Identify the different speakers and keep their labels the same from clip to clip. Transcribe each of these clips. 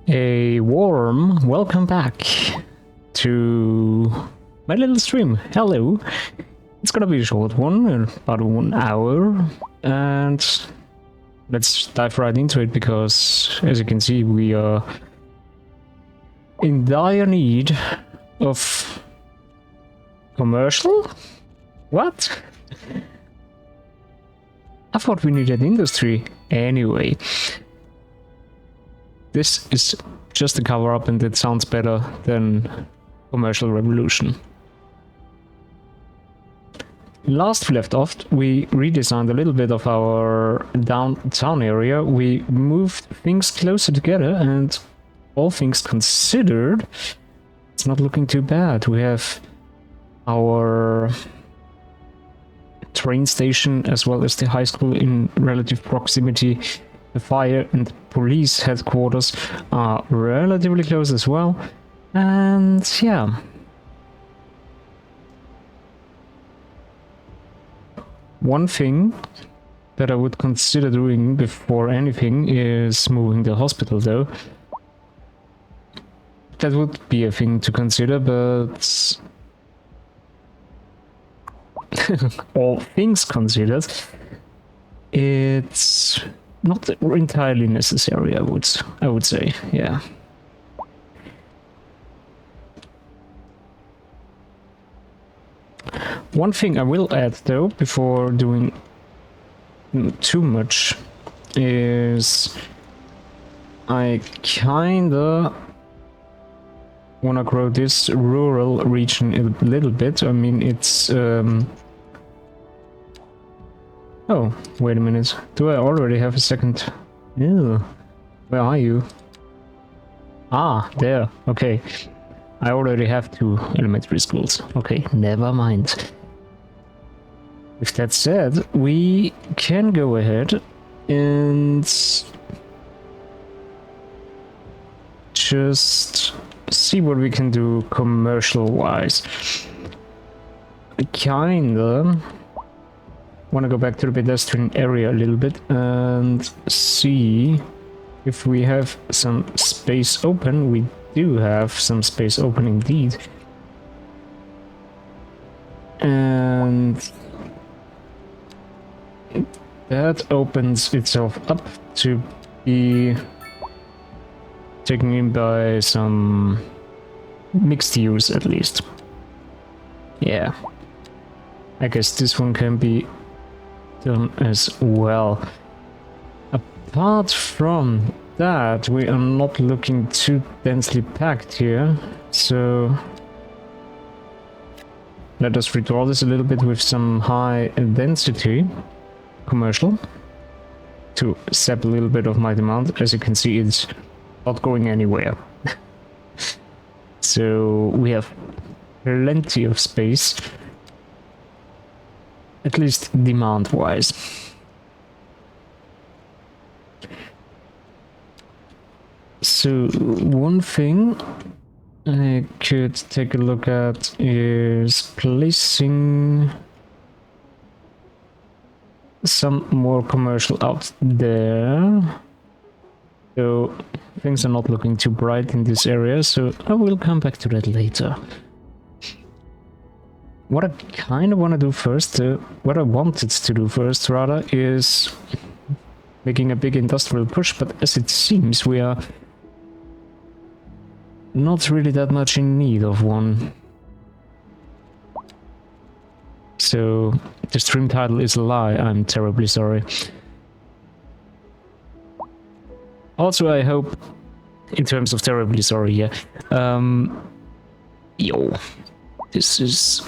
Speaker 1: A warm welcome back to my little stream. Hello. It's gonna be a short one, about 1 hour, and let's dive right into it because, as you can see, we are in dire need of commercial? What? I thought we needed industry. Anyway. This is just a cover-up and it sounds better than commercial revolution. Last we left off, we redesigned a little bit of our downtown area. We moved things closer together and all things considered, it's not looking too bad. We have our train station as well as the high school in relative proximity. The fire and police headquarters are relatively close as well. And yeah. One thing that I would consider doing before anything is moving the hospital though. That would be a thing to consider, but all things considered, it's not entirely necessary, I would say, yeah. One thing I will add though, before doing too much, is I kinda wanna grow this rural region a little bit. I mean, it's oh, wait a minute. Do I already have a second? Ew. Where are you? Ah, there. Okay. I already have 2 elementary schools. Okay, never mind. With that said, we can go ahead and just see what we can do commercial-wise. I kinda want to go back to the pedestrian area a little bit and see if we have some space open. We do have some space open indeed. And that opens itself up to be taken in by some mixed use at least. Yeah. I guess this one can be done as well. Apart from that, we are not looking too densely packed here, so let us redraw this a little bit with some high density commercial to sap a little bit of my demand. As you can see, it's not going anywhere. So we have plenty of space, at least demand-wise. So one thing I could take a look at is placing some more commercial out there. So things are not looking too bright in this area, so I will come back to that later. What I kind of want to do first, what I wanted to do first rather, is making a big industrial push, but as it seems we are not really that much in need of one. So the stream title is a lie, I'm terribly sorry. Also, I hope, in terms of terribly sorry, yeah, yo, this is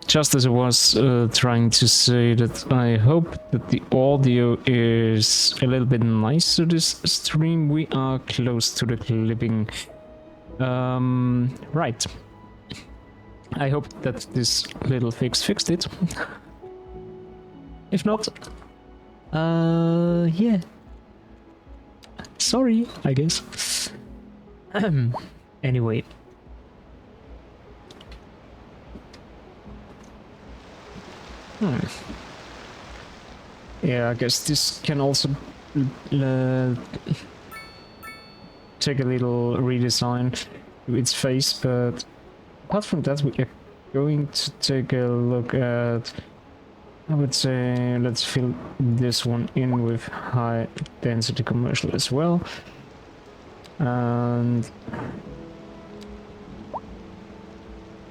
Speaker 1: just as I was trying to say that I hope that the audio is a little bit nicer this stream. We are close to the clipping. Right. I hope that this little fix fixed it. If not, yeah. Sorry, I guess. Anyway. Yeah, I guess this can also take a little redesign to its face, but apart from that, we are going to take a look at, I would say, let's fill this one in with high density commercial as well. And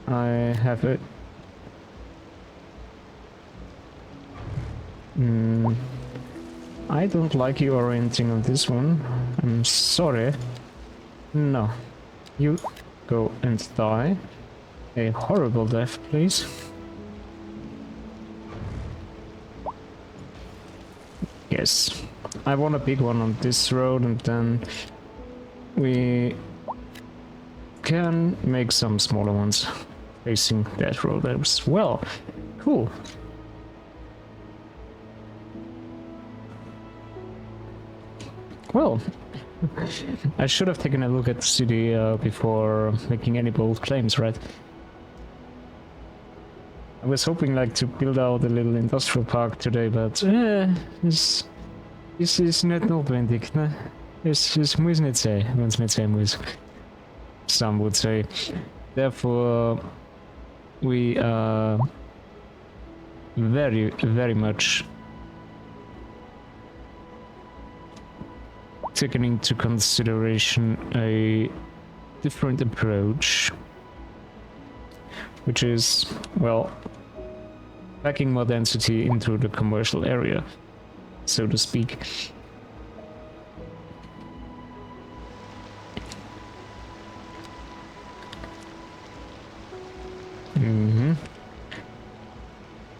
Speaker 1: I have it. I don't like you orienting on this one. I'm sorry. No. You go and die. A horrible death, please. Yes. I want a big one on this road, and then we can make some smaller ones facing that road as well. Cool. Well, I should have taken a look at the city before making any bold claims, right? I was hoping like to build out a little industrial park today, but this is not notwendig, ne? Es muss nicht sein, wenn es nicht sein muss. Some would say. Therefore, we are very, very much taking into consideration a different approach, which is, well, packing more density into the commercial area, so to speak.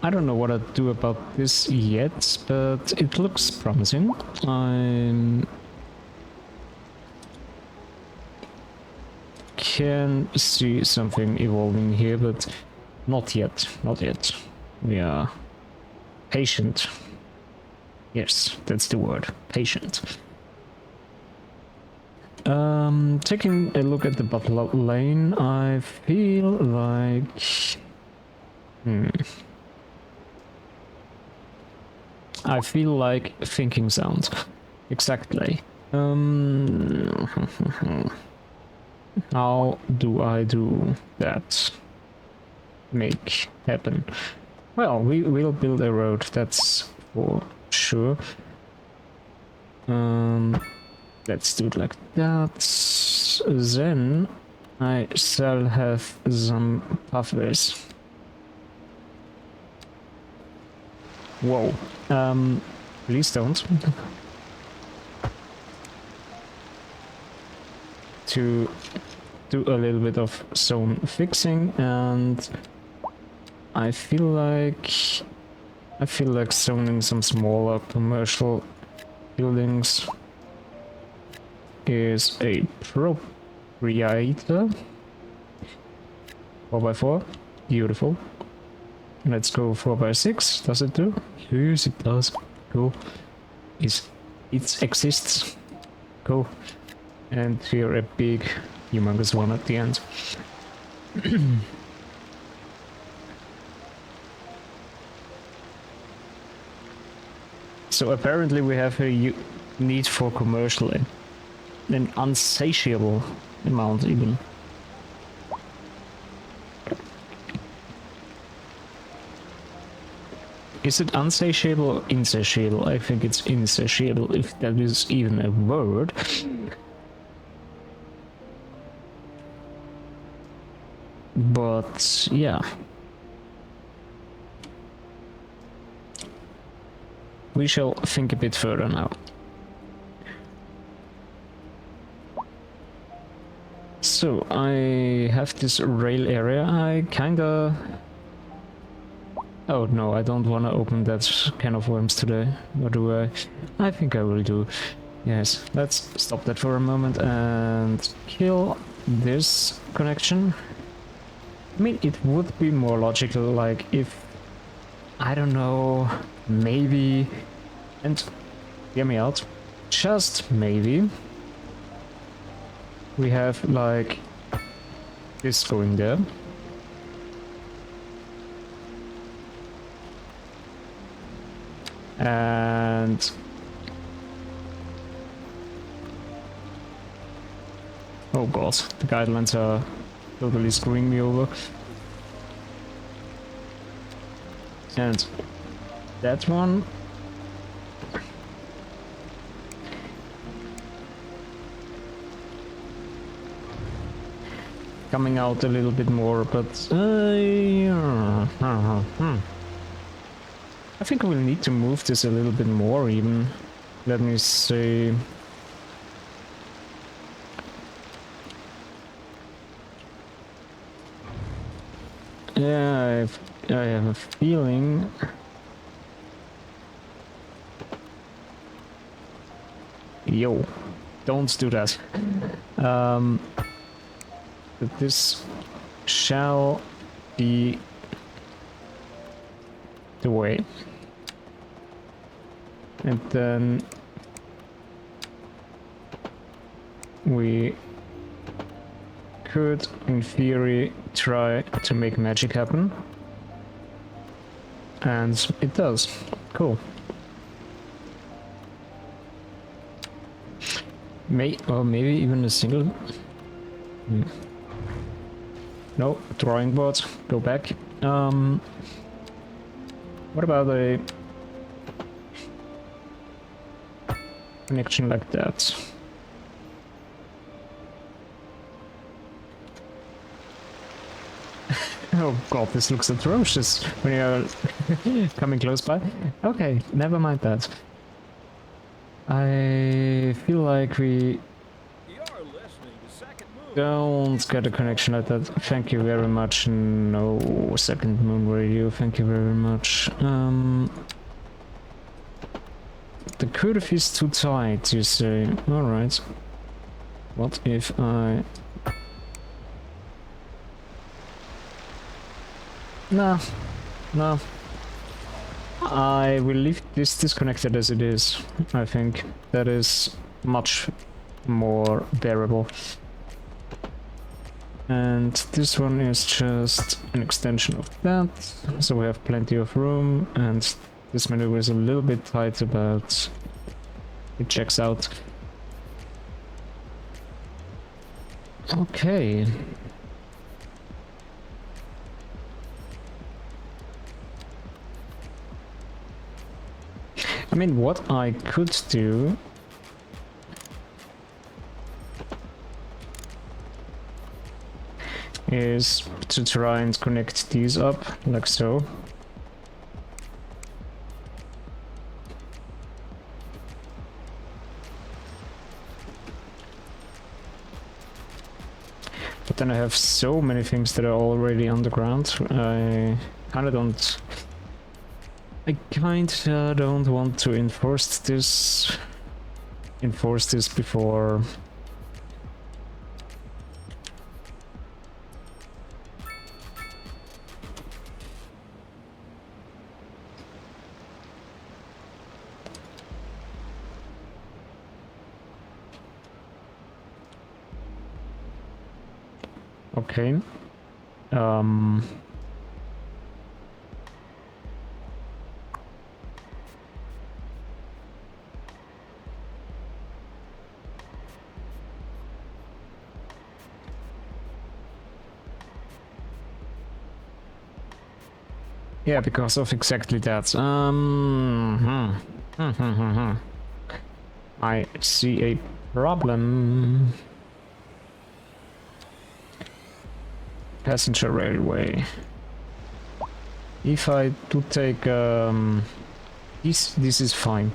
Speaker 1: I don't know what I'd do about this yet, but it looks promising. I can see something evolving here, but not yet. Not yet. We are patient. Yes, that's the word. Patient. Taking a look at the Butler Lane, I feel like... I feel like thinking sound. Exactly. How do I do that? Make happen. Well, we will build a road, that's for sure. Let's do it like that. Then I shall have some pathways. Whoa. Please don't. To do a little bit of zone fixing, and I feel like zoning some smaller commercial buildings is appropriate. 4x4, beautiful. Let's go 4x6. Does it do? Yes, it does. Cool. It exists. Cool. And here a big, humongous one at the end. So apparently we have a need for commercial, an unsatiable amount even. Is it unsatiable or insatiable? I think it's insatiable, if that is even a word. But yeah. We shall think a bit further now. So I have this rail area. I kinda... Oh no, I don't want to open that can of worms today. Or do I? I think I will do. Yes, let's stop that for a moment and kill this connection. I mean, it would be more logical, like, if... I don't know... Maybe... And... Hear me out. Just maybe... We have, like... This going there. And Oh god, the guidelines are totally screwing me over. And that one. Coming out a little bit more, but I think we'll need to move this a little bit more even. Let me see. Yeah, I have a feeling. Yo, don't do that. That this shall be the way. And then we could, in theory, try to make magic happen. And it does. Cool. Or maybe even a single... No, drawing board, go back. What about a connection like that? Oh god, this looks atrocious when you're coming close by. Okay, never mind that. I feel like we don't get a connection like that. Thank you very much. No second moon radio. Thank you very much. The curve is too tight, you say. Alright. What if I... No. No. I will leave this disconnected as it is. I think that is much more bearable. And this one is just an extension of that, so we have plenty of room, and this maneuver is a little bit tight, but it checks out. Okay. I mean, what I could do is to try and connect these up, like so. But then I have so many things that are already underground. I kinda don't want to enforce this before. Okay. Yeah, because of exactly that. I see a problem. Passenger railway. If I do take this is fine.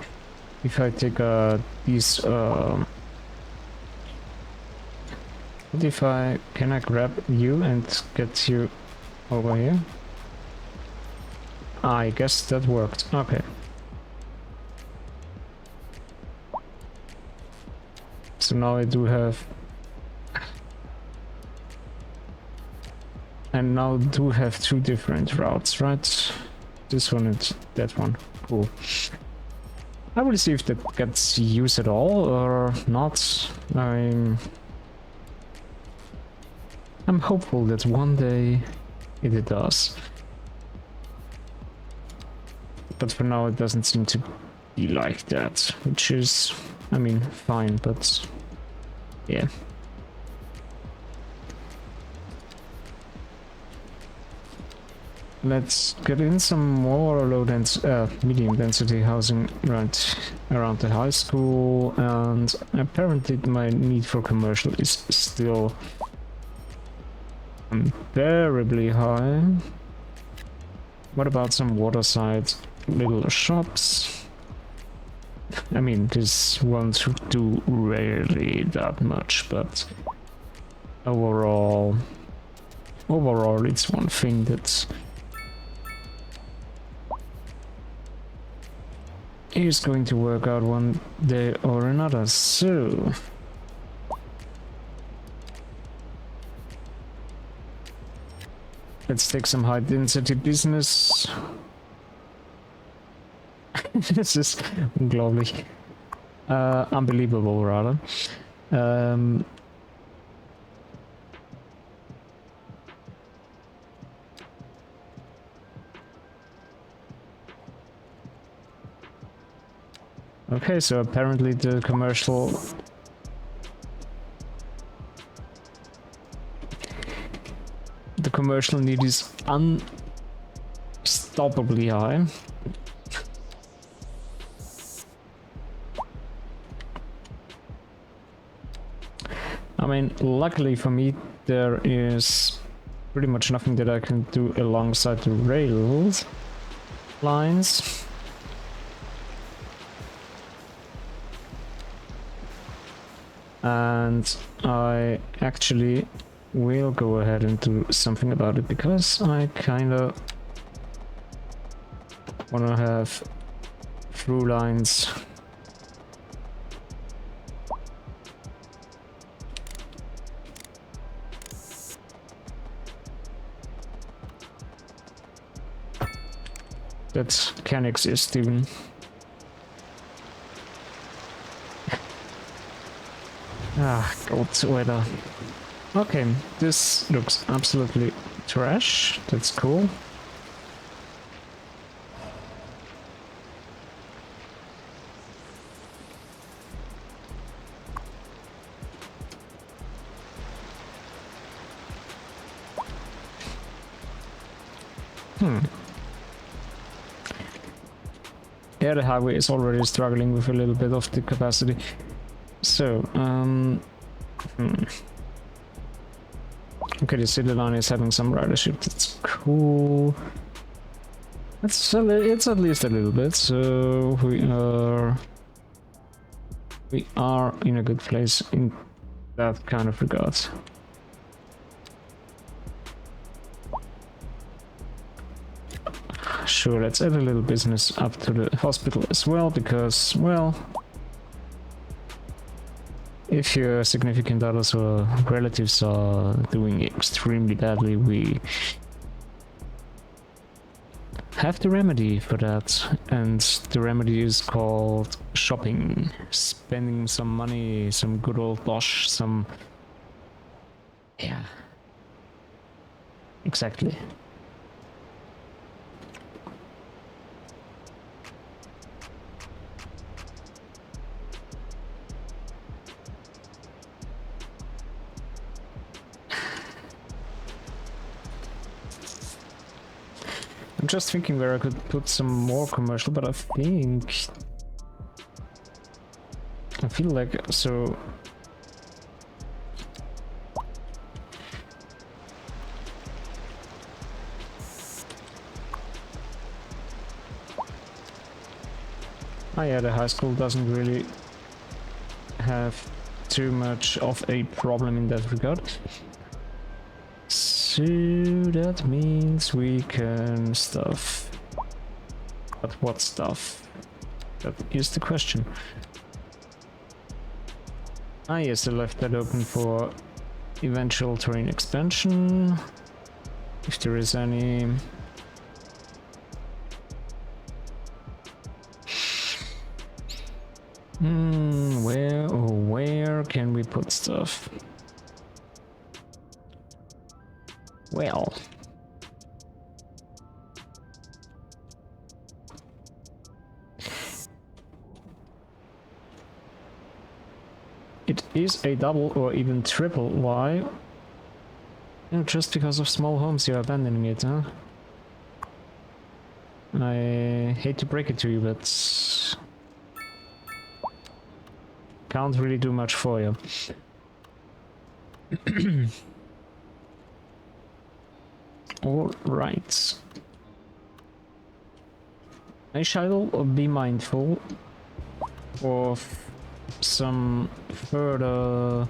Speaker 1: If I take this what if can I grab you and get you over here? I guess that worked. Okay. So now I do have... And now do have two different routes, right? This one and that one. Cool. I will see if that gets used at all or not. I'm hopeful that one day it does. But for now it doesn't seem to be like that, which is, I mean, fine, but yeah. let's get in some more medium density housing around the high school, and apparently my need for commercial is still unbearably high. What about some waterside little shops? I mean, this won't do really that much, but overall it's one thing that is going to work out one day or another. So let's take some high density business. This is unglaublich. Unbelievable, rather. Okay, so apparently the commercial need is unstoppably high. I mean, luckily for me, there is pretty much nothing that I can do alongside the rails lines. And I actually will go ahead and do something about it, because I kinda wanna have through lines that can exist even. Ah, God's weather. Okay, this looks absolutely trash. That's cool. Yeah, the highway is already struggling with a little bit of the capacity. So, okay, the city line is having some ridership. That's cool. It's at least a little bit. So we are in a good place in that kind of regard. Sure, let's add a little business up to the hospital as well, because, well, if your significant others or relatives are doing extremely badly, we have the remedy for that, and the remedy is called shopping. Spending some money, some good old dosh, some... yeah. Exactly. I'm just thinking where I could put some more commercial, but I feel like, so... Oh yeah, the high school doesn't really have too much of a problem in that regard. So that means we can stuff. But what stuff? That is the question. Ah yes, I left that open for eventual terrain expansion, if there is any. Where can we put stuff? Well, it is a double or even triple. Why? Oh, just because of small homes you're abandoning it, huh? I hate to break it to you, but can't really do much for you. All right. I shall be mindful of some further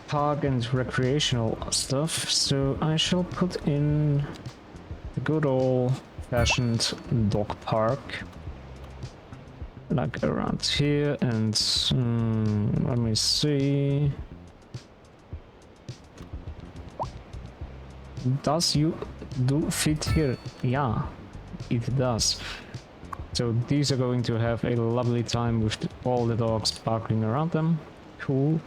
Speaker 1: park and recreational stuff, so I shall put in the good old-fashioned dog park, like around here, and let me see. Does you do fit here? Yeah, it does. So these are going to have a lovely time with all the dogs barking around them. Cool.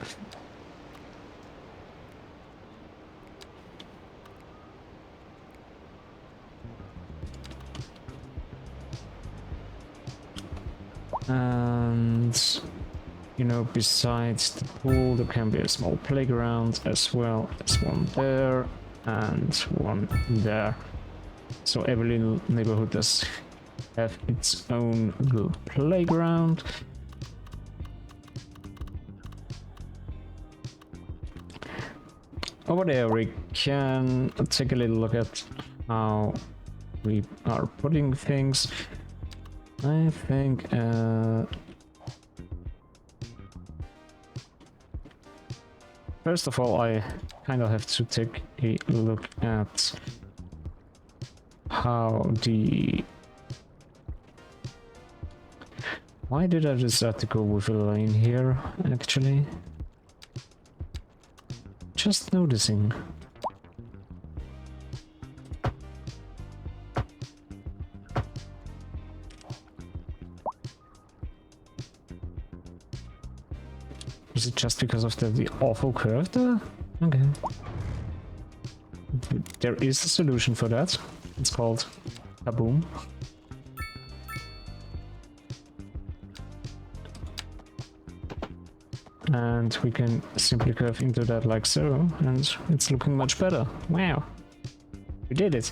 Speaker 1: And you know, besides the pool, there can be a small playground as well as one there and one there. So every little neighborhood does have its own little playground. Over there we can take a little look at how we are putting things. I think first of all, I kind of have to take a look at how the... Why did I decide to go with a lane here, actually? Just noticing. Is it just because of the awful curve there? Okay. There is a solution for that. It's called Kaboom. And we can simply curve into that like so, and it's looking much better. Wow. We did it.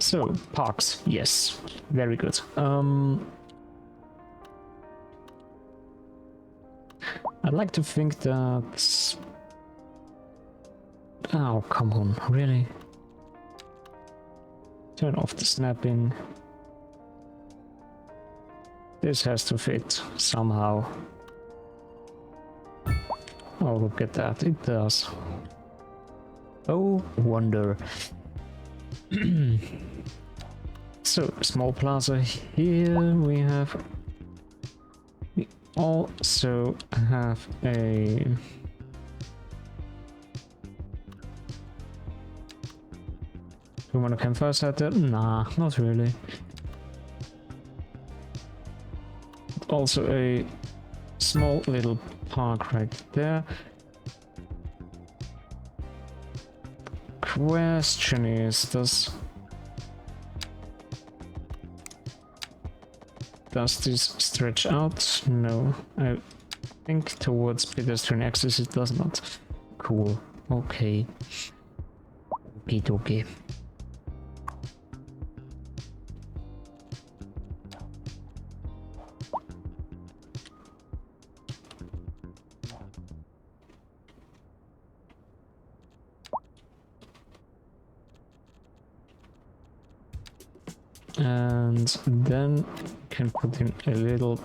Speaker 1: So, parks, yes. Very good. I'd like to think that... Oh, come on, really? Turn off the snapping. This has to fit somehow. Oh, look at that, it does. Oh, wonder. So, small plaza here, we also have a... Do you want a campfire set there? Nah, not really. Also a small little park right there. Question is, does this stretch out? No. I think towards pedestrian access it does not. Cool. Okay. Okay. And then can put in a little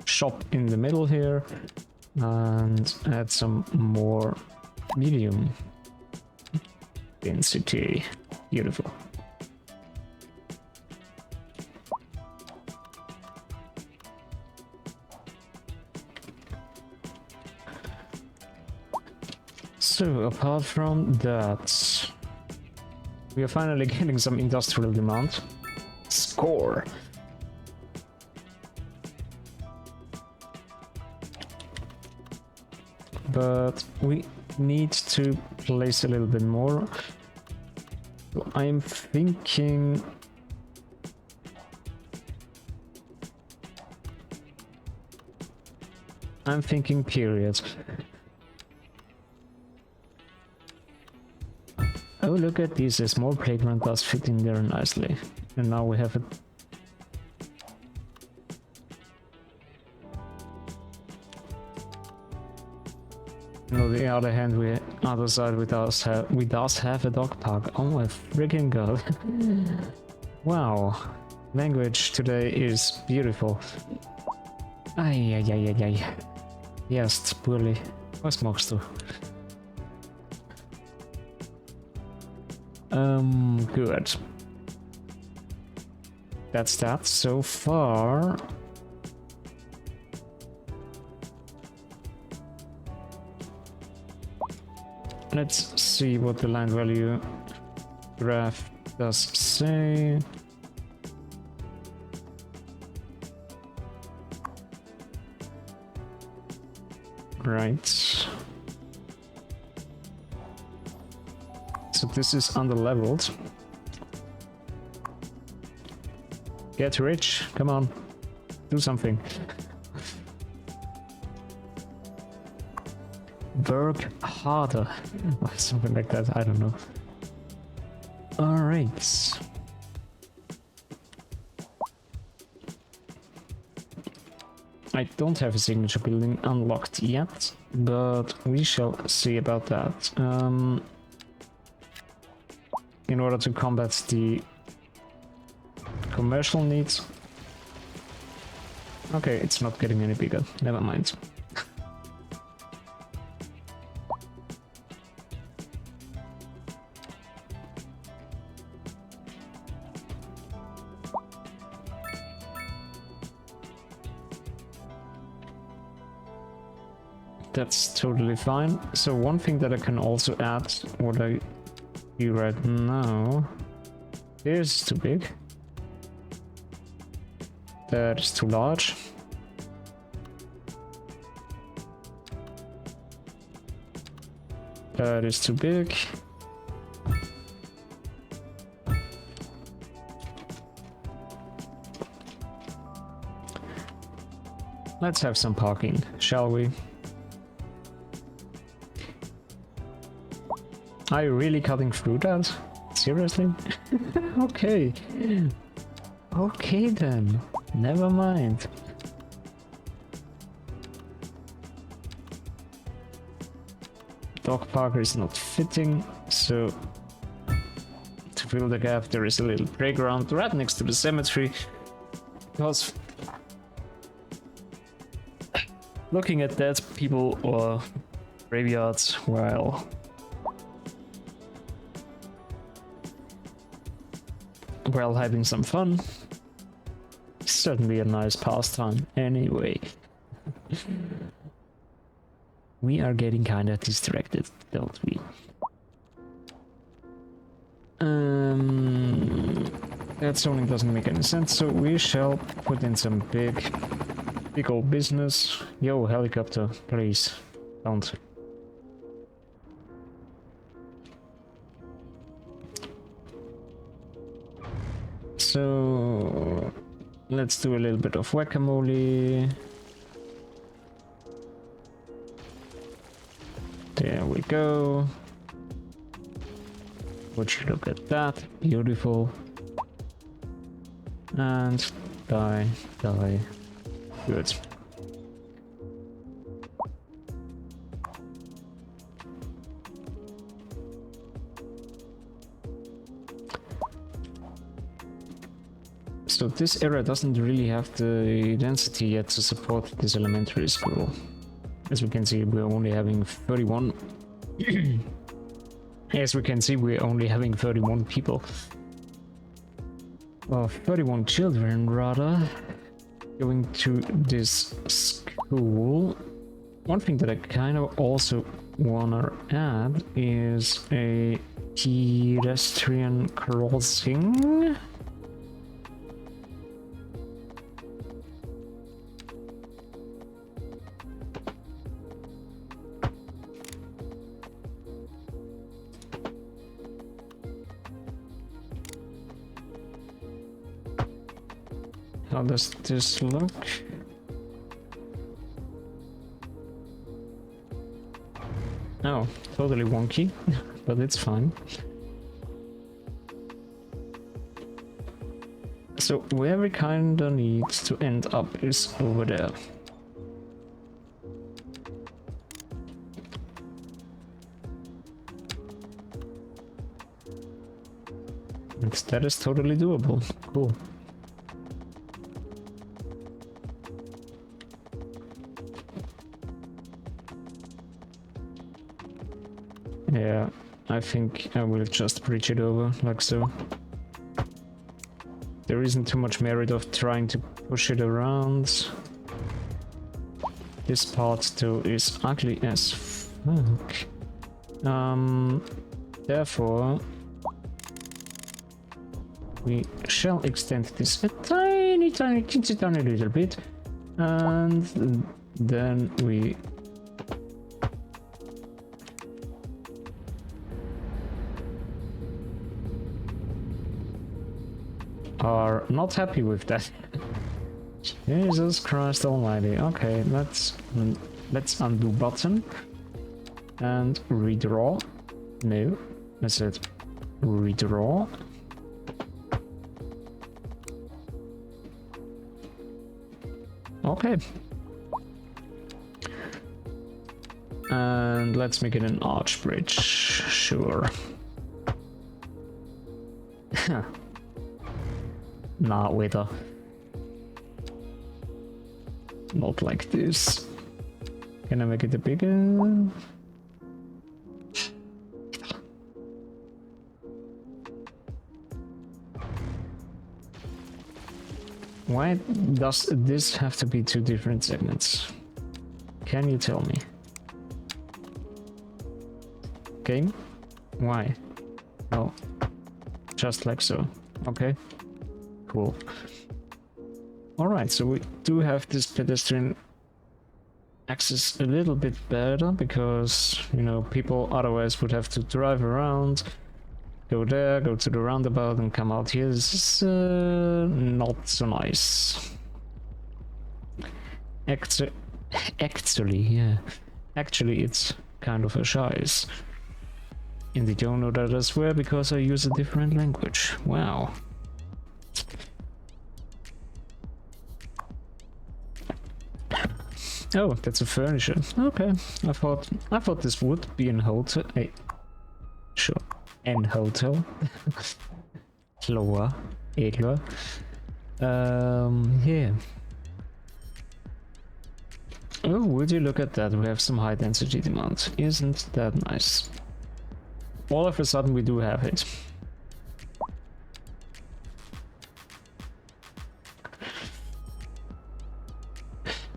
Speaker 1: shop in the middle here and add some more medium density. Beautiful. So apart from that, we are finally getting some industrial demand. Score! But we need to place a little bit more. So I'm thinking... I'm thinking period. Oh, look at this, a small playground does fit in there nicely. And now we have a... On the other hand, other side we does have a dog park. Oh my freaking god. Wow. Language today is beautiful. Ay, ay, ay, ay, ay. Yes, Bully. Was machst du? Good. That's that so far. Let's see what the land value graph does say. Right. So this is underleveled. Get rich, come on, do something. Work harder, or something like that, I don't know. Alright. I don't have a signature building unlocked yet, but we shall see about that. In order to combat the commercial needs. Okay, it's not getting any bigger, never mind. That's totally fine. So one thing that I can also add, what I do right now, is too big. That is too large. That is too big. Let's have some parking, shall we? Are you really cutting through that? Seriously? Okay. Okay then. Never mind. Dog park is not fitting, so to fill the gap there is a little playground right next to the cemetery. Because looking at dead people or graveyards while having some fun, certainly a nice pastime. Anyway, we are getting kind of distracted, don't we? That zoning doesn't make any sense, so we shall put in some big old business. Yo, helicopter, please don't. So let's do a little bit of whack-a-mole. There we go. Would you look at that? Beautiful. And die. Good. So this area doesn't really have the density yet to support this elementary school. As we can see, we're only having 31. As we can see, we're only having 31 people. Or 31 children, rather, going to this school. One thing that I kind of also wanna add is a pedestrian crossing. How does this look? Oh, totally wonky, but it's fine. So where we kinda need to end up is over there. And that is totally doable. Cool. Yeah, I think I will just bridge it over, like so. There isn't too much merit of trying to push it around. This part though is ugly as fuck. Therefore, we shall extend this a tiny little bit, and then we are not happy with that. Jesus Christ Almighty. Okay, let's undo button and redraw. No, I said redraw. Okay. And let's make it an arch bridge. Sure. Nah, wait. Not like this. Can I make it a bigger? Why does this have to be two different segments? Can you tell me? Game? Why? Oh, just like so. Okay, cool. Alright, so we do have this pedestrian access a little bit better because, you know, people otherwise would have to drive around, go there, go to the roundabout and come out here. This is not so nice. Actually, yeah. Actually, it's kind of a shice. And they don't know that I swear because I use a different language. Wow. Oh, that's a furniture. Okay, I thought this would be an hotel. Hey, sure, an hotel. Slower, edler. Yeah. Oh, would you look at that? We have some high density demand. Isn't that nice? All of a sudden, we do have it.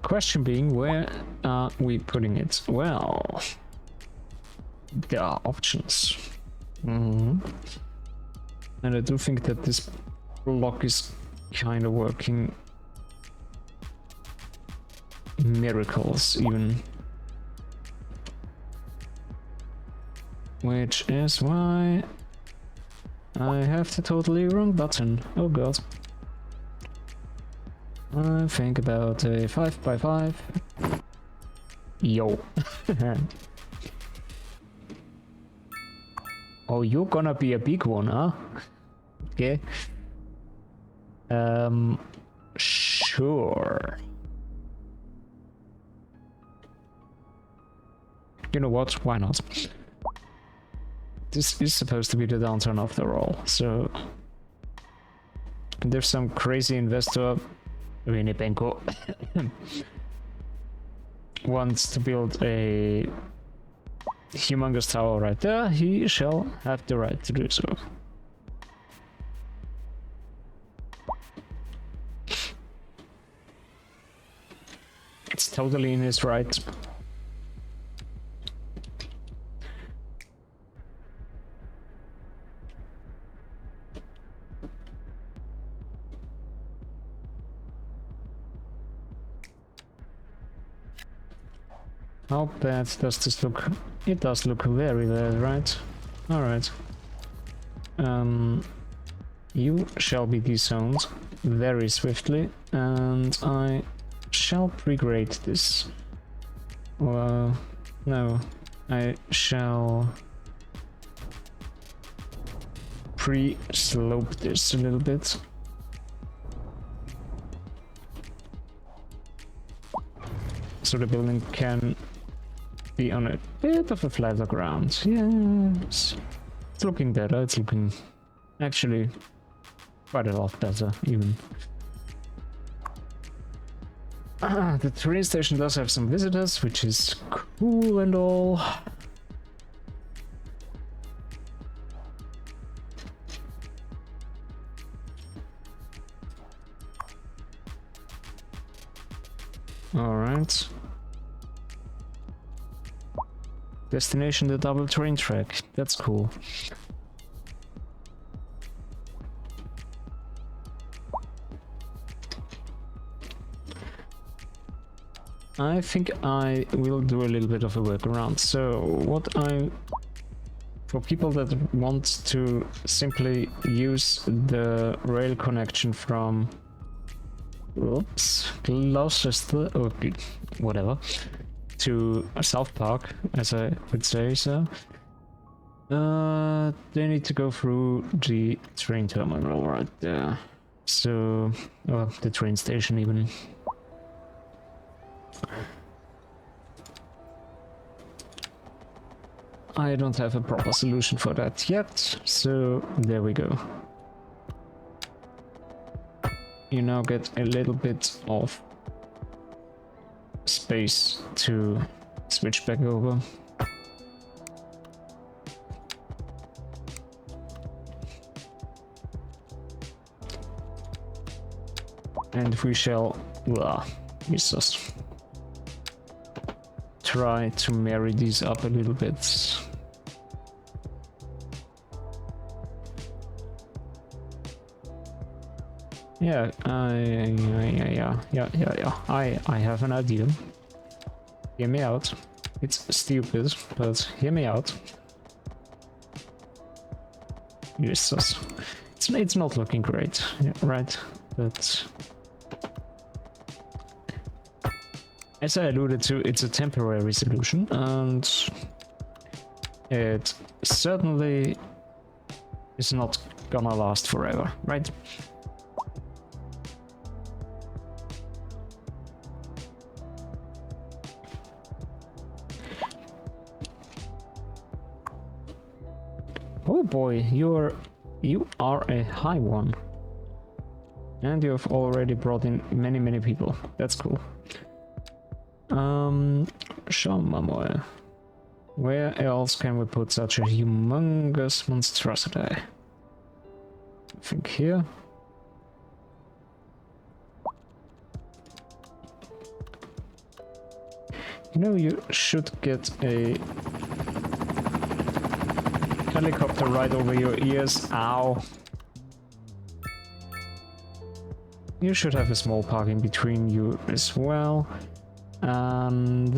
Speaker 1: Question being, where are we putting it? Well, there are options. And I do think that this block is kind of working miracles even. Which is why I have the totally wrong button. Oh god. I think about a 5x5. Yo. Oh, you're gonna be a big one, huh? Okay. Sure. You know what? Why not? This is supposed to be the downtown after all, so there's some crazy investor, Winnie Benko, wants to build a humongous tower right there. He shall have the right to do so. It's totally in his right. How bad does this look? It does look very bad, right? Alright. You shall be disowned very swiftly, and I shall pre-grade this. Well, no. I shall pre-slope this a little bit. So the building can be on a bit of a flatter ground. Yes. It's looking better. It's looking actually quite a lot better, even. The train station does have some visitors, which is cool and all. Alright. Destination, the double train track. That's cool. I think I will do a little bit of a workaround. So for people that want to simply use the rail connection from Gloucester, or whatever, to South Park, as I would say so, they need to go through the train terminal right there. So, the train station even. I don't have a proper solution for that yet, so there we go. You now get a little bit of space to switch back over. And we shall, Jesus, try to marry these up a little bit. Yeah, I have an idea. Hear me out. It's stupid, but hear me out. Jesus. It's not looking great, yeah, right? But as I alluded to, it's a temporary solution, and it certainly is not gonna last forever, right? Oh boy, you are a high one. And you have already brought in many people. That's cool. Schauen wir mal. Where else can we put such a humongous monstrosity? I think here. You know, you should get a helicopter right over your ears. Ow. You should have a small parking between you as well. And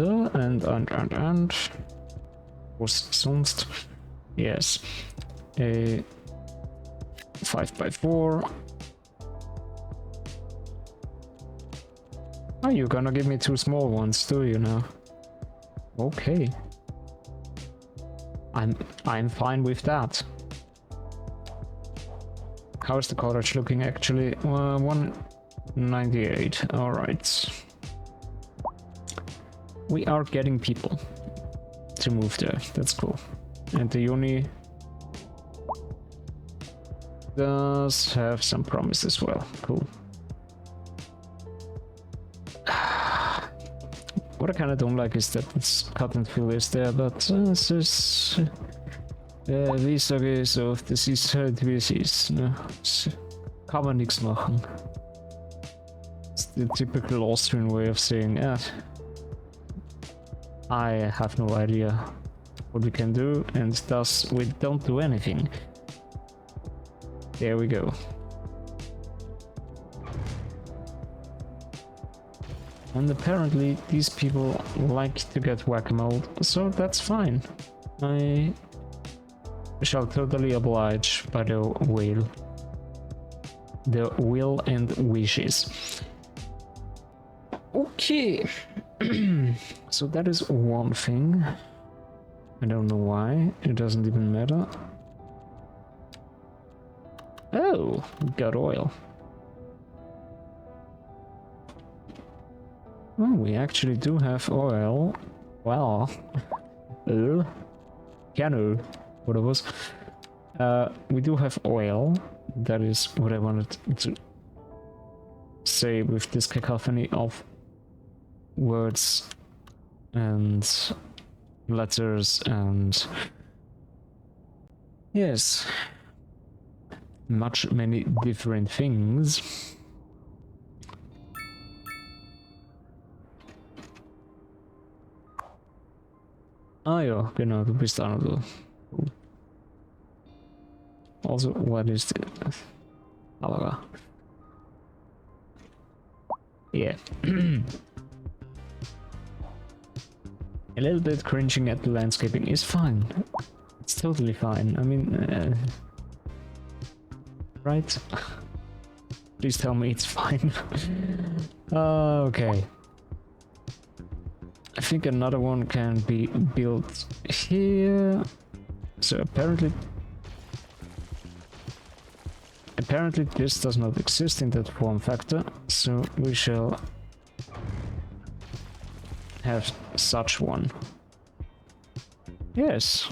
Speaker 1: was sonst? Yes. A 5x4. Are you gonna give me two small ones, do you now? Okay. I'm fine with that. How is the cottage looking actually? 198. All right. We are getting people to move there. That's cool. And the uni does have some promise as well. Cool. What I kind of don't like is that it's cut and fill is there, but es ist wie ich sage so, das ist halt wie es ist, ne? Kann man nichts machen. It's the typical Austrian way of saying, I have no idea what we can do, and thus we don't do anything. There we go. And apparently these people like to get whack-a-mole, so that's fine. I shall totally oblige by the will. The will and wishes. Okay. So that is one thing. I don't know why. It doesn't even matter. Oh, we got oil. Oh, we actually do have oil. Well, canoe, what it was. We do have oil. That is what I wanted to say with this cacophony of words and letters and yes, many different things. Ah ja, genau, du bist auch noch so. Also, what is this? Aber yeah. A little bit cringing at the landscaping is fine. It's totally fine. I mean, right? Please tell me it's fine. Okay. I think another one can be built here. So apparently this does not exist in that form factor, so we shall have such one. Yes.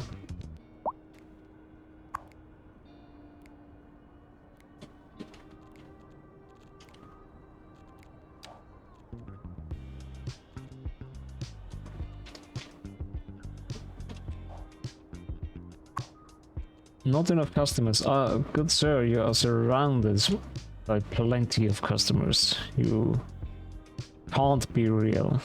Speaker 1: Not enough customers. Ah, good sir, you are surrounded by plenty of customers. You can't be real.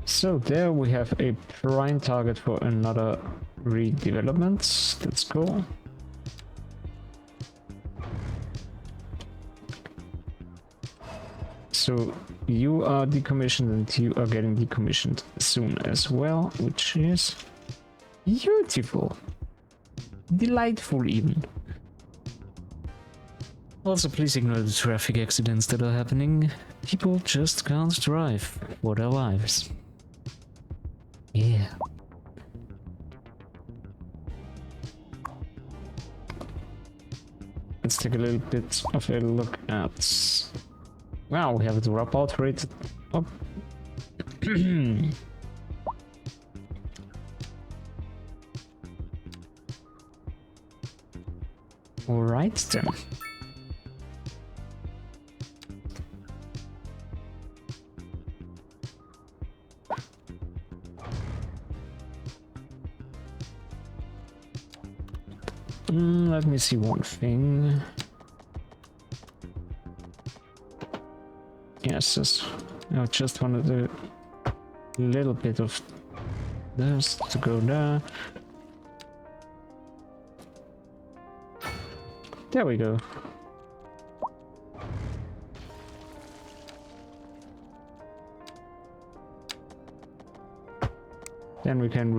Speaker 1: So there we have a prime target for another redevelopment. That's cool. So you are decommissioned and you are getting decommissioned soon as well, which is beautiful. Delightful even. Also, please ignore the traffic accidents that are happening. People just can't drive for their lives. Yeah. Let's take a little bit of a look at... Wow, we have a dropout rate up. Alright then. Let me see one thing. Yes, I just wanted a little bit of this to go there. There we go. Then we can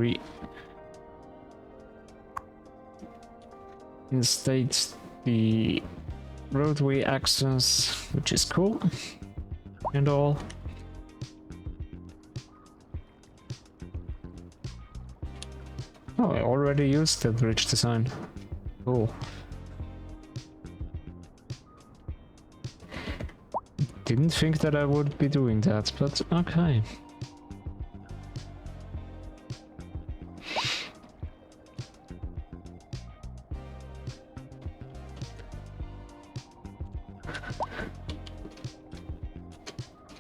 Speaker 1: reinstate the roadway access, which is cool and all. Oh, I already used the bridge design. Cool. Didn't think that I would be doing that, but okay.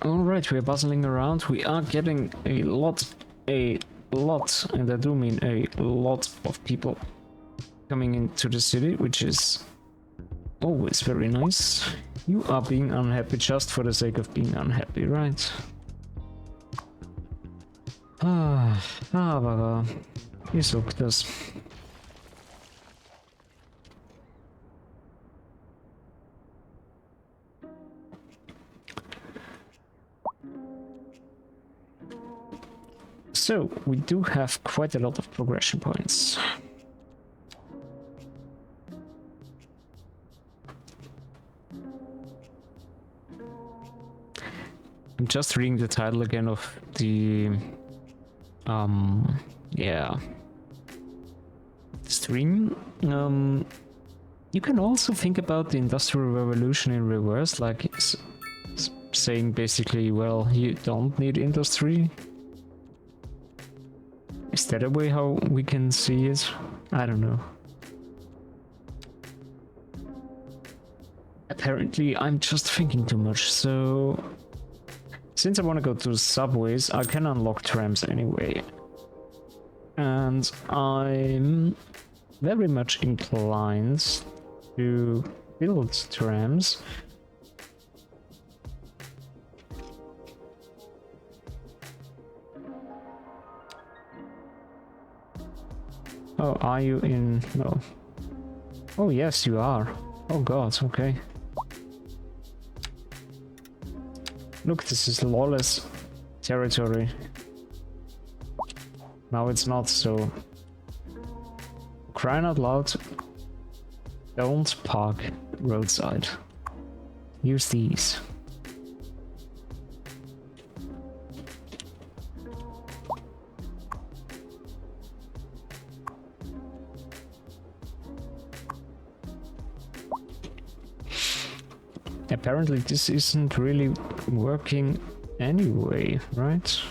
Speaker 1: Alright, we're bustling around. We are getting a lot, and I do mean a lot of people coming into the city, which is always very nice. You are being unhappy just for the sake of being unhappy, right? Aber wie sagt das? So, we do have quite a lot of progression points. I'm just reading the title again of the yeah, stream. You can also think about the Industrial Revolution in reverse, like saying basically, well, you don't need industry. Is that a way how we can see it? I don't know. Apparently, I'm just thinking too much, so... Since I want to go to subways, I can unlock trams anyway. And I'm very much inclined to build trams. Oh, are you in... No. Oh, yes, you are. Oh god, okay. Look, this is lawless territory. Now it's not, so... Crying out loud, don't park roadside. Use these. Apparently this isn't really working anyway, right?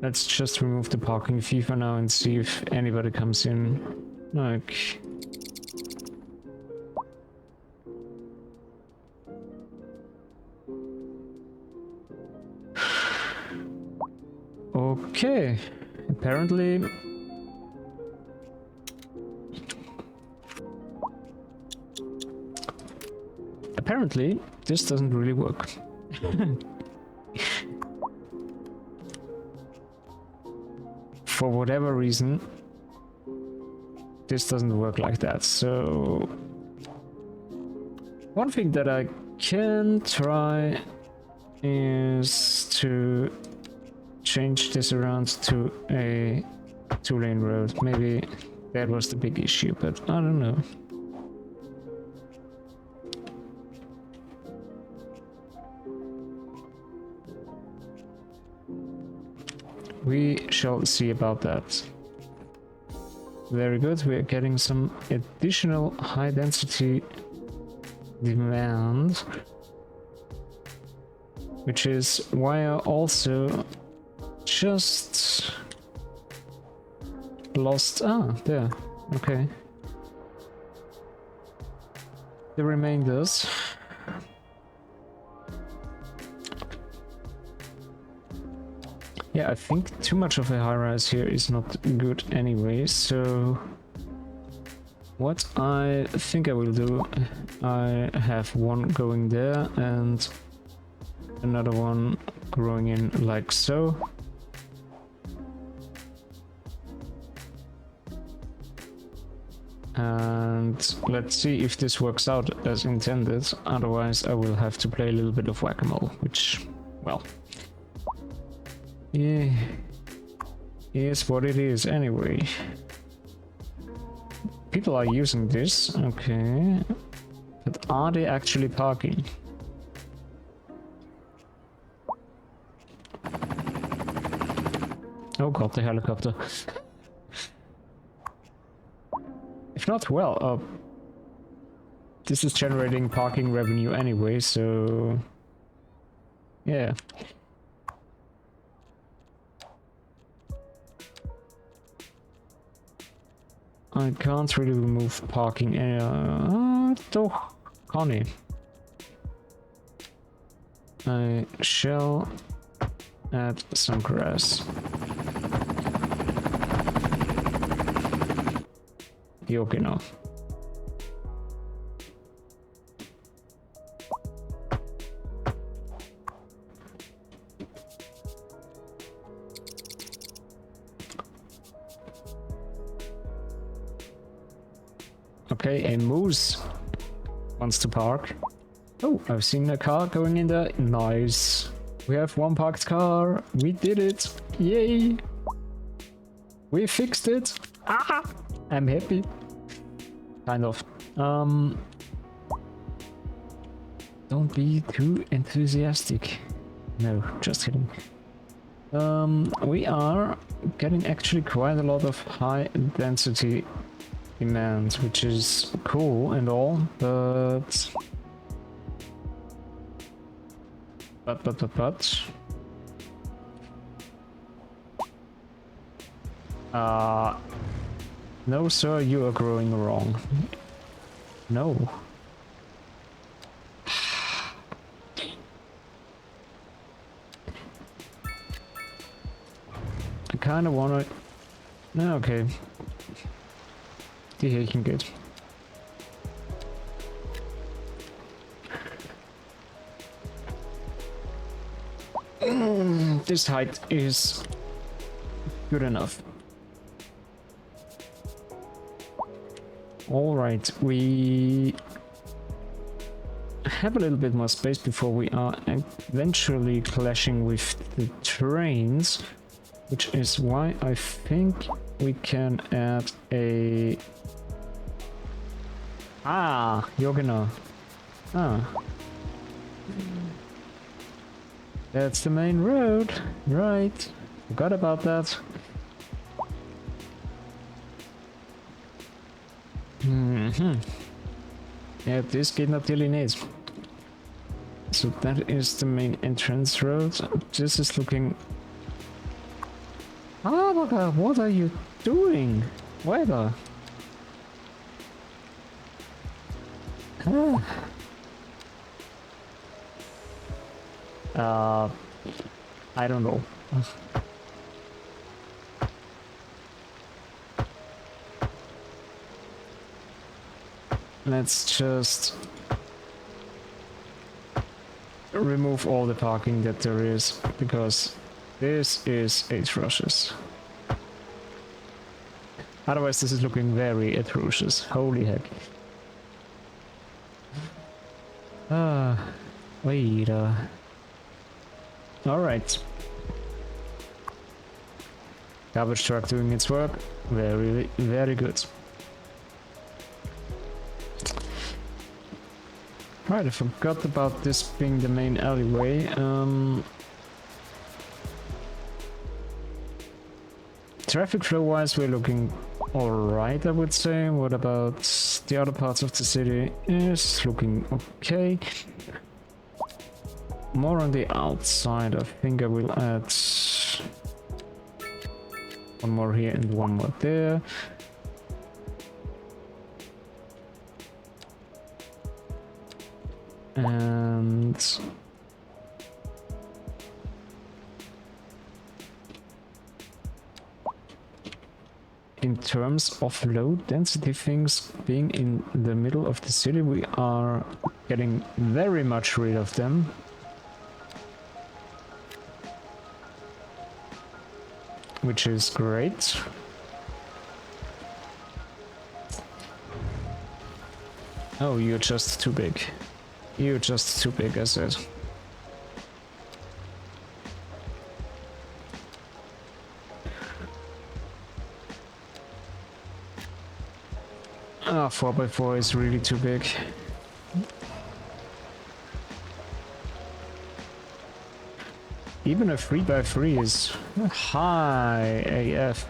Speaker 1: Let's just remove the parking fee for now and see if anybody comes in. Like... Okay. Apparently... Apparently, this doesn't really work. For whatever reason, this doesn't work like that. So, one thing that I can try is to change this around to a 2-lane road. Maybe that was the big issue, but I don't know. We shall see about that. Very good, we are getting some additional high density demand, which is why I also just lost... Ah, there, okay. The remainders. Yeah, I think too much of a high-rise here is not good anyway, so... What I think I will do, I have one going there and another one growing in like so. And let's see if this works out as intended, otherwise I will have to play a little bit of whack-a-mole, which, well... Yeah, is what it is anyway. People are using this, okay. But are they actually parking? Oh god, the helicopter. If not, well, this is generating parking revenue anyway, so... Yeah. I can't really remove parking. Doch, Connie. I shall add some grass. Okay, now. Okay, a moose wants to park. Oh, I've seen a car going in there. Nice. We have one parked car. We did it. Yay. We fixed it. Ah, I'm happy. Kind of. Don't be too enthusiastic. No, just kidding. We are getting actually quite a lot of high density demands, which is cool and all, but no sir, you are growing wrong. No. I kinda wanna... No, okay. Die Häkchen geht. This height is good enough. Alright, we have a little bit more space before we are eventually clashing with the trains, which is why I think we can add a... Ah, Yogina. Ah. That's the main road, right? Forgot about that. Ja, das geht natürlich nicht. So that is the main entrance road. This is looking... Ah, what are you doing? Weather? I don't know. Let's just remove all the parking that there is, because this is atrocious. Otherwise, this is looking very atrocious. Holy heck. Wait. Alright. Garbage truck doing its work. Very, very good. Right, I forgot about this being the main alleyway. Traffic flow wise, we're looking alright, I would say. What about the other parts of the city? Is looking okay. More on the outside, I think I will add one more here and one more there. And in terms of low density things being in the middle of the city, we are getting very much rid of them. Which is great. Oh, you're just too big. You're just too big, I said. Ah, 4x4 is really too big. Even a 3x3 is high AF.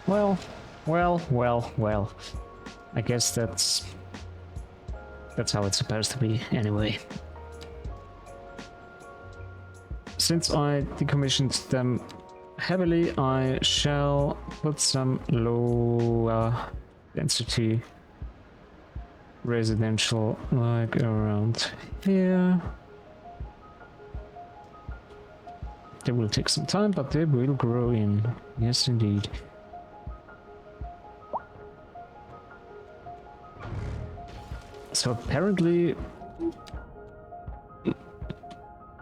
Speaker 1: Well. I guess that's how it's supposed to be anyway. Since I decommissioned them heavily, I shall put some lower density residential like around here. They will take some time, but they will grow in. Yes, indeed. So apparently the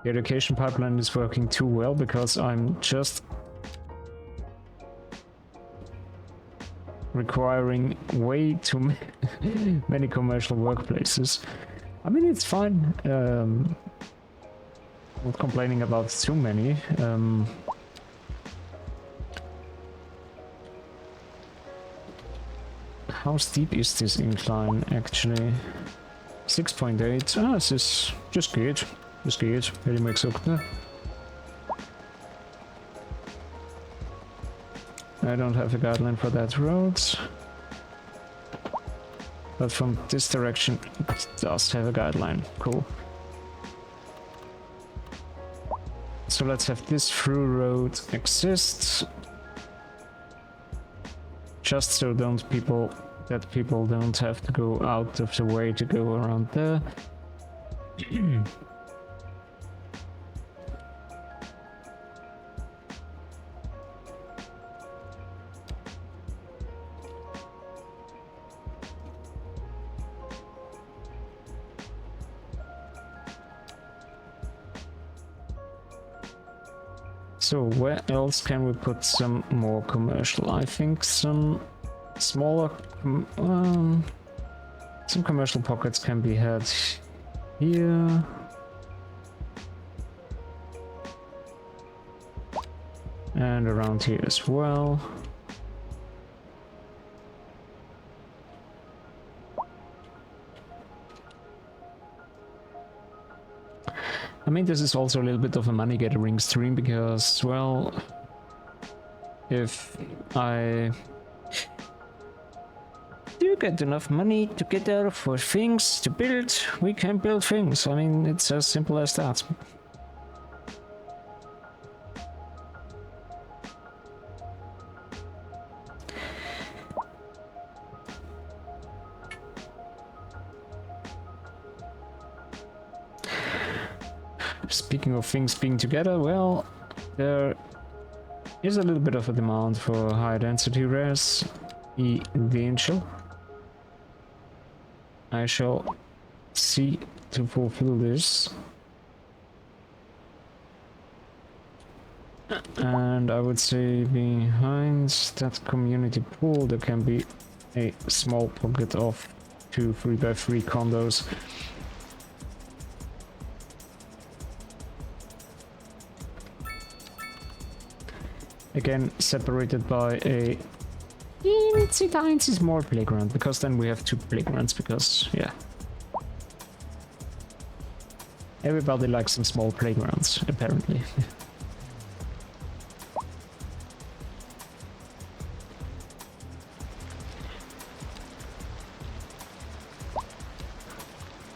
Speaker 1: education pipeline is working too well, because I'm just requiring way too many commercial workplaces. I mean, it's fine. Not complaining about too many. how steep is this incline actually? 6.8. Ah, this is just good. Just good. Very much okay. I don't have a guideline for that road. But from this direction, it does have a guideline. Cool. So let's have this through road exist. Just so people don't have to go out of the way to go around there. So where else can we put some more commercial? I think some smaller, some commercial pockets can be had here. And around here as well. I mean, this is also a little bit of a money gathering stream because, well, if I do get enough money to get out for things to build, we can build things. I mean, it's as simple as that. Speaking of things being together, well, there is a little bit of a demand for high density res eventually. I shall see to fulfill this. And I would say behind that community pool there can be a small pocket of 2 3x3 condos. Again, separated by a teensy small playground, because then we have 2 playgrounds, because, yeah. Everybody likes some small playgrounds, apparently.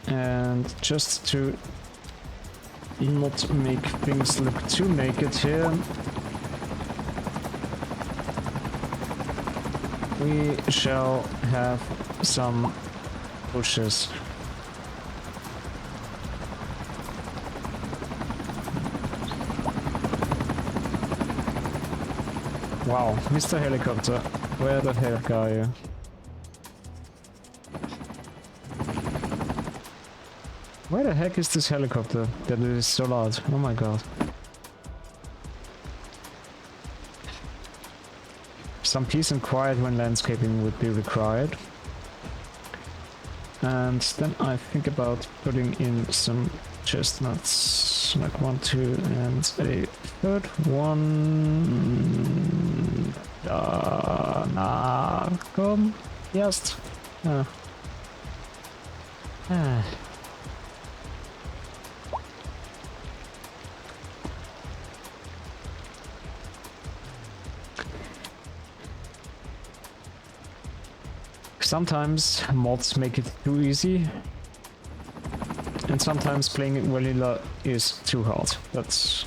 Speaker 1: And just to not make things look too naked here, we shall have some bushes. Wow, Mr. Helicopter, where the heck are you? Where the heck is this helicopter that is so loud? Oh my god. Some peace and quiet when landscaping would be required. And then I think about putting in some chestnuts, like 1, 2, and a third one. Nah, come, just. Sometimes mods make it too easy, and sometimes playing it vanilla is too hard. That's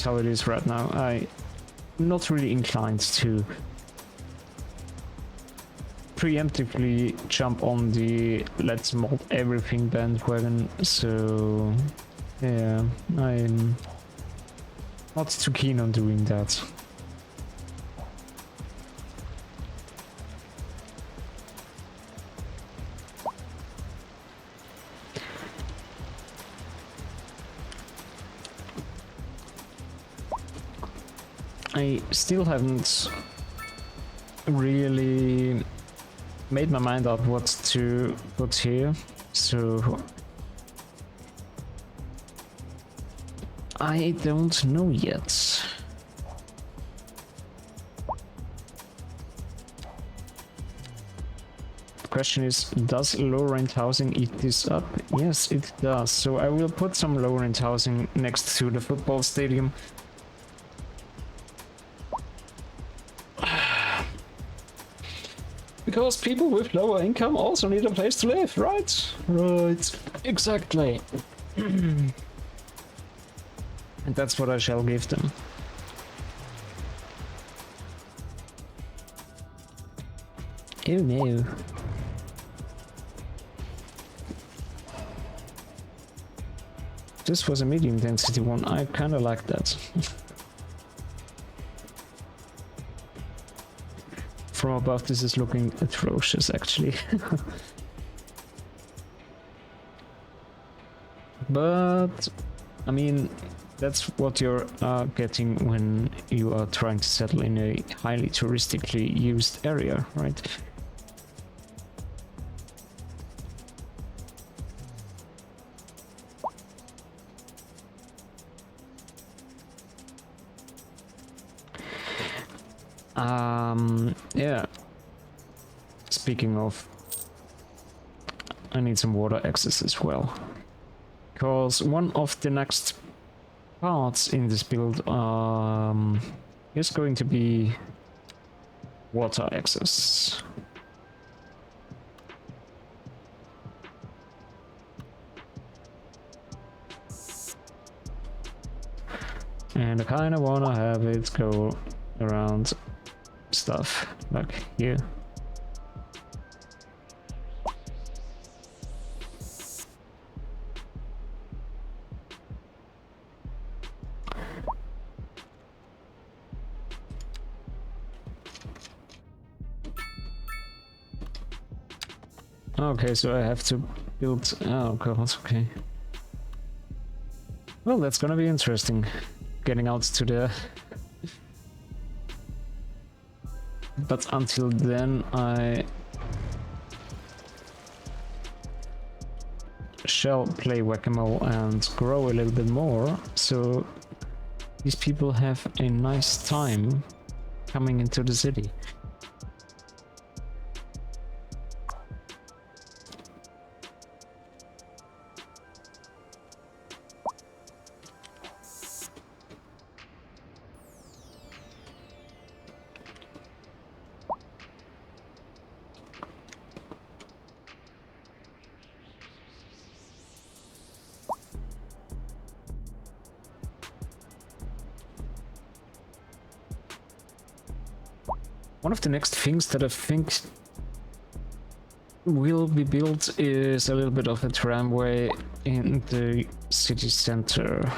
Speaker 1: how it is right now. I'm not really inclined to preemptively jump on the let's mod everything bandwagon, so yeah, I'm not too keen on doing that. I still haven't really made my mind up what to put here, so I don't know yet. Question is, does low-rent housing eat this up? Yes, it does. So I will put some low-rent housing next to the football stadium. Because people with lower income also need a place to live, right? Right. Exactly. And that's what I shall give them. Oh no. This was a medium density one. I kinda like that. From above, this is looking atrocious, actually. But, I mean, that's what you're getting when you are trying to settle in a highly touristically used area, right? Yeah. Speaking of, I need some water access as well. Because one of the next parts in this build is going to be water access. And I kinda wanna have it go around stuff like here. Okay, so I have to build... Oh god, okay. Well, that's gonna be interesting. Getting out to the... But until then, I shall play whack-a-mole and grow a little bit more, so these people have a nice time coming into the city. One of the next things that I think will be built is a little bit of a tramway in the city center.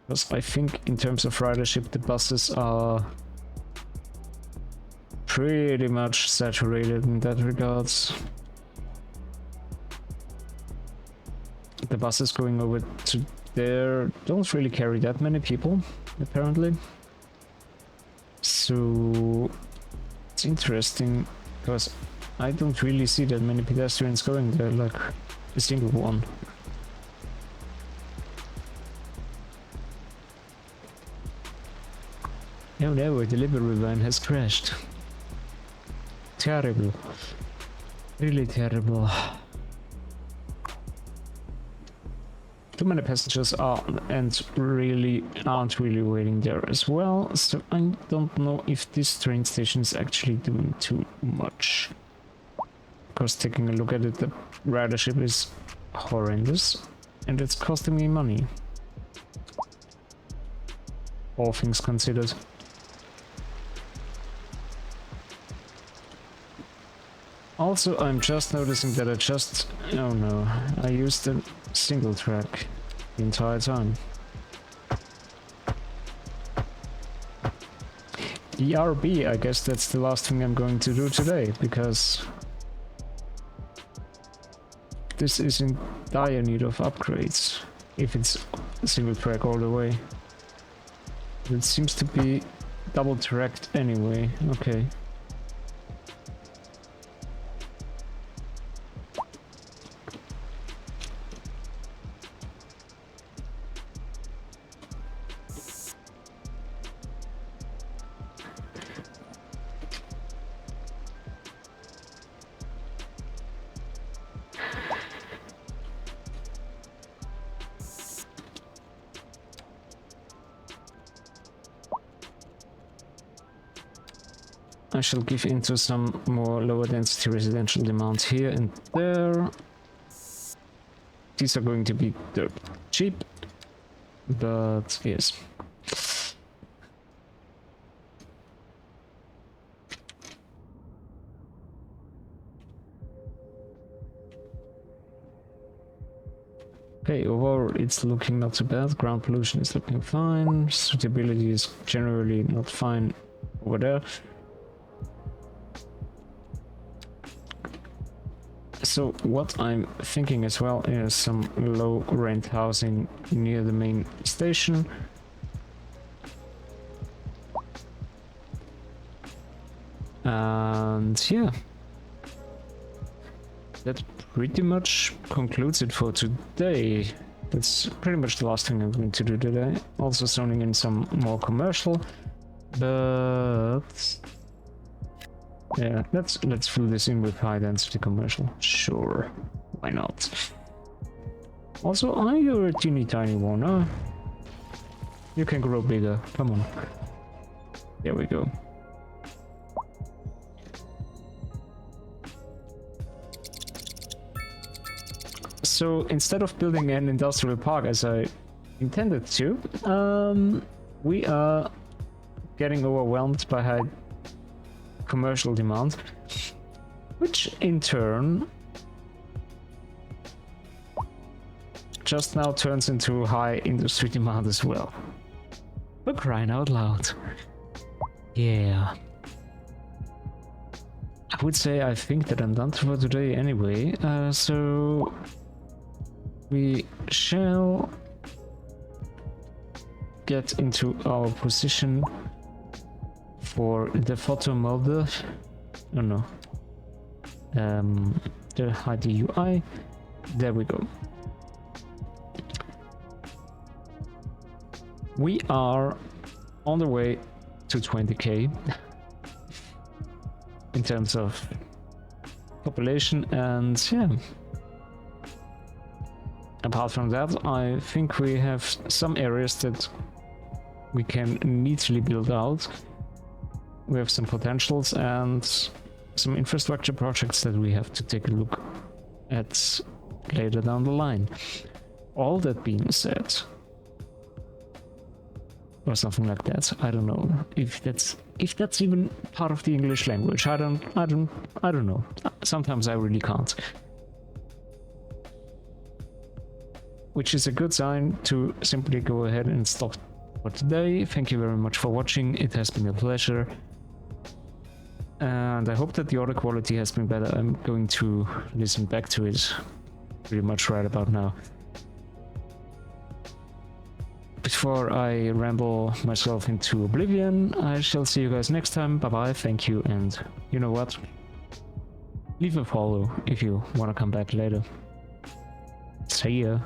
Speaker 1: Because I think in terms of ridership, the buses are pretty much saturated in that regards. The buses going over to there don't really carry that many people, apparently. So it's interesting because I don't really see that many pedestrians going there, like a single one. Oh no, a delivery van has crashed. Terrible. Really terrible. Too many passengers aren't really waiting there as well, so I don't know if this train station is actually doing too much. Because taking a look at it, the ridership is horrendous, and it's costing me money. All things considered. Also, I'm just noticing that oh no, I used a single track the entire time. ERB, I guess that's the last thing I'm going to do today, because this is in dire need of upgrades, if it's a single track all the way. It seems to be double tracked anyway, okay. I shall give into some more lower density residential demand here and there. These are going to be dirt cheap, but yes. Okay, overall it's looking not too bad. Ground pollution is looking fine. Suitability is generally not fine over there. So what I'm thinking as well is some low rent housing near the main station. And yeah, that pretty much concludes it for today. That's pretty much the last thing I'm going to do today. Also zoning in some more commercial, but yeah, let's fill this in with high density commercial. Sure, why not? Also, you're a teeny tiny one, huh? You can grow bigger. Come on. There we go. So instead of building an industrial park as I intended to, we are getting overwhelmed by high commercial demand, which in turn just now turns into high industry demand as well. We're crying out loud. Yeah. I would say I think that I'm done for today anyway, so we shall get into our position for the photo molder. Oh no. The hide UI. There we go. We are on the way to 20k in terms of population, and yeah. Apart from that, I think we have some areas that we can neatly build out. We have some potentials and some infrastructure projects that we have to take a look at later down the line. All that being said, or something like that, I don't know if that's even part of the English language. I don't know. Sometimes I really can't. Which is a good sign to simply go ahead and stop for today. Thank you very much for watching. It has been a pleasure. And I hope that the audio quality has been better. I'm going to listen back to it pretty much right about now. Before I ramble myself into oblivion, I shall see you guys next time. Bye bye, thank you, and you know what? Leave a follow if you want to come back later. See ya.